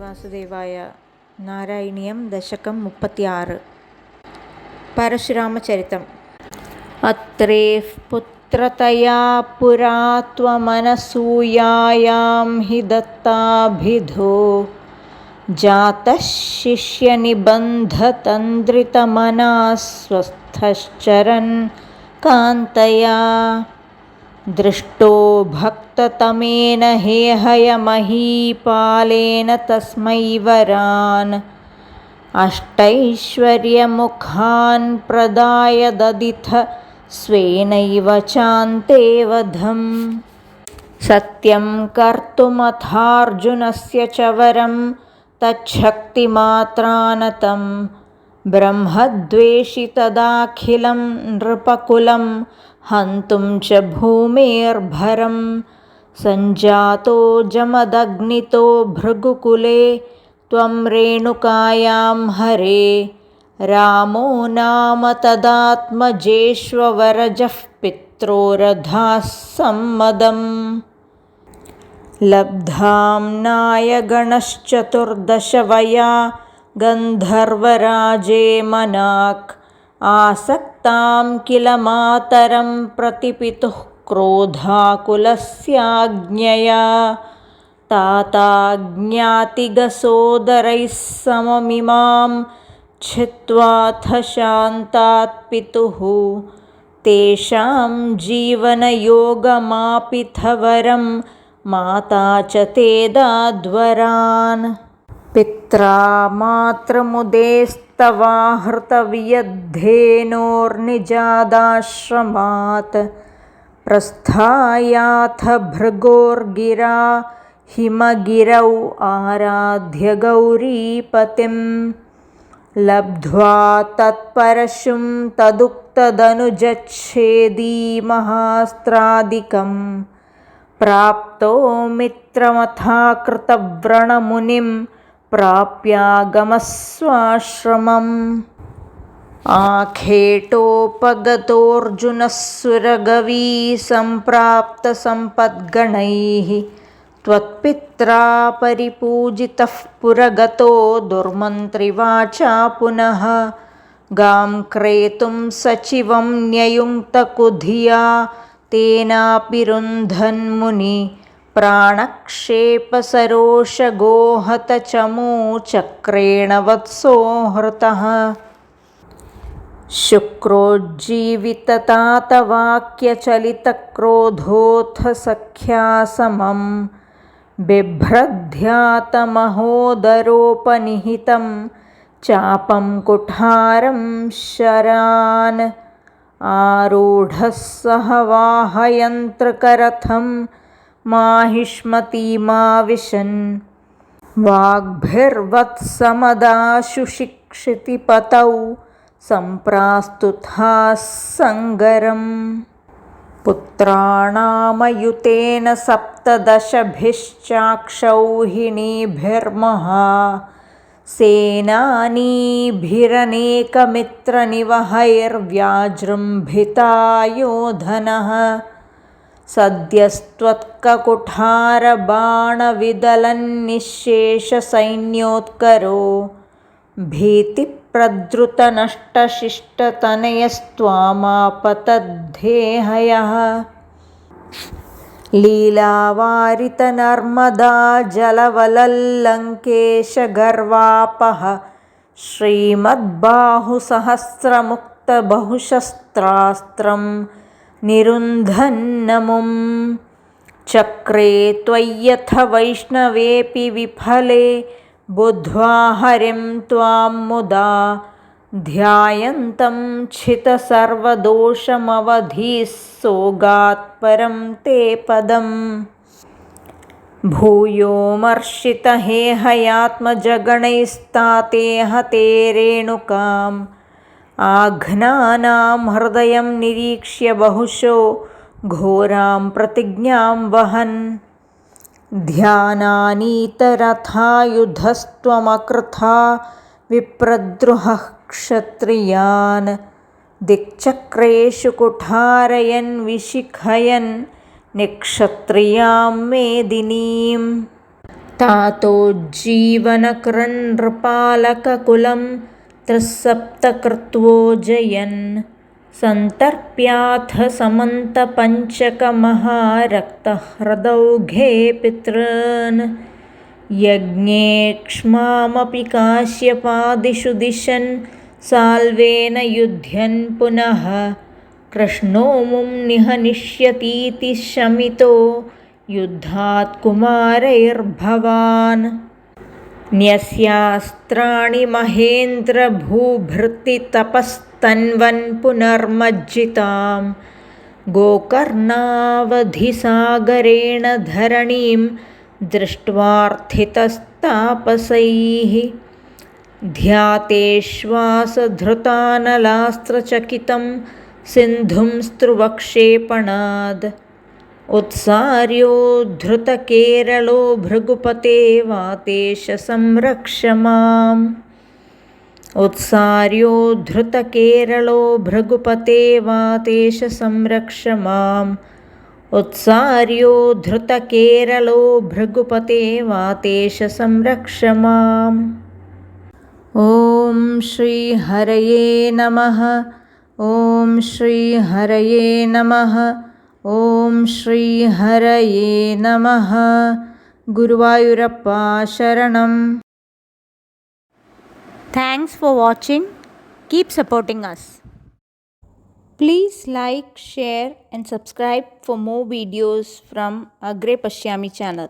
వాసుదేవాయ. నారాయణీయం దశకం 36. పరశురామచరితం. అత్రేః పుత్రతయా పురా త్వమనసూయాయాం హి దత్తాభిధో జాతః శిష్యనిబంధతంద్రితమనః స్वस्थశ్చరన్ కాంతయా దృష్టో భక్తతమేన హేహయమహీపాలేన తస్మై వరాన్ అష్టైశ్వర్యముఖాన్ ప్రదాయ దదిథ స్వేనైవ చాంతే వధం. సత్యం కర్తుమథార్జునస్య చ వరం తచ్ఛక్తిమాత్రానతం బ్రహ్మద్వేషి తదాఖిలం నృపకులం హంతుం చ భూమేర్భరం. సంజాతో జమదగ్నితో భృగుకులే త్వం రేణుకాయాం హరే రామో నామ తదాత్మజేష్వరజః పిత్రోరధాః సమ్మదం. లబ్ధాంనాయ గణశ్చతుర్దశ వయా గంధర్వరాజే మనాక్ ఆసక్తాం కిల మాతరం ప్రతిపితుః క్రోధాకులస్యాజ్ఞయా తాతాజ్ఞాతిగసోదరైః సమమిమాం ఛిత్వాథ శాంతాత్ పితుః తేషాం జీవనయోగమాపిథ వరం మాతా చ తే దాద్వరాన్. పిత్రా మాతృముదేస్తవాహృతవియద్ధేనోర్నిజాదాశ్రమాత్ ప్రస్థాయాథ భృగోర్గిరా హిమగిరౌ ఆరాధ్య గౌరీపతిం. లబ్ధ్వా తత్పరశుం తదుక్తదనుజచ్ఛేదీ మహాస్త్రాదికం ప్రాప్తో మిత్రమథాకృతవ్రణమునిం ప్రాప్యాగమస్వాశ్రమం. ఆఖేటోపగతోऽర్జునः సురగవీ సంప్రాప్తసంపద్గణైః త్వత్పిత్రా పరిపూజితః పురగతో దుర్మంత్రివాచా పునః. గాం క్రేతుం సచివం న్యయుంక్తకుధియా తేనాపి రుంధన్ముని ప్రాణక్షేపసరోషగోహతచమూ చక్రేణ వత్సోహృతః. శుక్రోజ్జీవితతాతవాక్యచలితక్రోధోऽథ సఖ్యా సమం బిభ్రద్ధ్యాతమహోదరోపనిహితం చాపం కుఠారం శరాన్. ఆరూఢः సహ వాహయంత్రికరథం మాహిష్మతీమావిశన్ వాగ్భిర్వత్సమదాశుషిక్షితిపతౌ సంప్రాస్తుతాః సంగరం. పుత్రాణామయుతేన సప్తదశభిశ్చాక్షౌహిణీభిర్మహా సేనానీభిరనేకమిత్రనివహైర్వ్యాజృంభితా యోధనః. సద్యస్త్వత్కకుఠారబాణవిదలన్నిశ్శేషసైన్యోత్కరో భీతిప్రద్రుతనష్టశిష్టతనయస్త్వామాపతద్ధేహయः. లీలావారితనర్మదా జలవలల్లంకేశగర్వాపః శ్రీమద్బాహుసహస్రముక్తబహుశస్త్రాస్త్రం నిరున్ధన్నముం. చక్రే త్వయ్యథ వైష్ణవేపి విఫలే బుద్ధ్వా హరిం త్వాం ముదా ధ్యాయంతం ఛితసర్వదోషమవధీः సోగాత్పరం తే పదం. భూయోమర్షితహేహయాత్మజగణైస్తాతే హతే రేణుకాం ఆఘ్నానాం హృదయం నిరీక్ష్య బహుశో ఘోరాం ప్రతిజ్ఞాం వహన్. ధ్యానానీతరథాయుధస్త్వమకృథా విప్రద్రుహః క్షత్రియాన్ దిక్చక్రేషు కుఠారయన్ విశిఖయన్ నిక్షత్రియాం మేదినీం. तातोज्जीवनकृन्नृपालककुलं त्रिसप्तकृत्वो जयन् सन्तर्प्याथ समन्तपञ्चकमहारक्तहृदौघे पितॄन् यज्ञेक्ष्मामपि काश्यपादिषु दिशन् साल्वेन युध्यन् पुनः कृष्णो मुं निहनिष्यतीति शमितो युद्धात् कुमारैर्भवान् न्यस्यास्त्राणि महेन्द्रभूभृतितपस्तन्वन् पुनर्मज्जितां गोकर्णावधिसागरेण धरणीं दृष्ट्वार्थितस्तापसैः ध्यातेश्वासधृतानलास्त्रचकितं सिन्धुं स्त्रुवक्षेपणाद् उत्सार्योद्धृतकेरलो भृगुपते वातेश संरक्ष माम् उत्सार्योद्धृतकेरलो भृगुपते वातेश संरक्ष माम् उत्सार्योद्धृतकेरलो भृगुपते वातेश संरक्ष माम्। ॐ श्रीहरये नमः। ॐ श्रीहरये नमः। ॐ श्रीहरये नमः। गुरुवायुरप्पा शरणम्। Thanks for watching. Keep supporting us. Please like, share and subscribe for more videos from Agre Pashyami channel.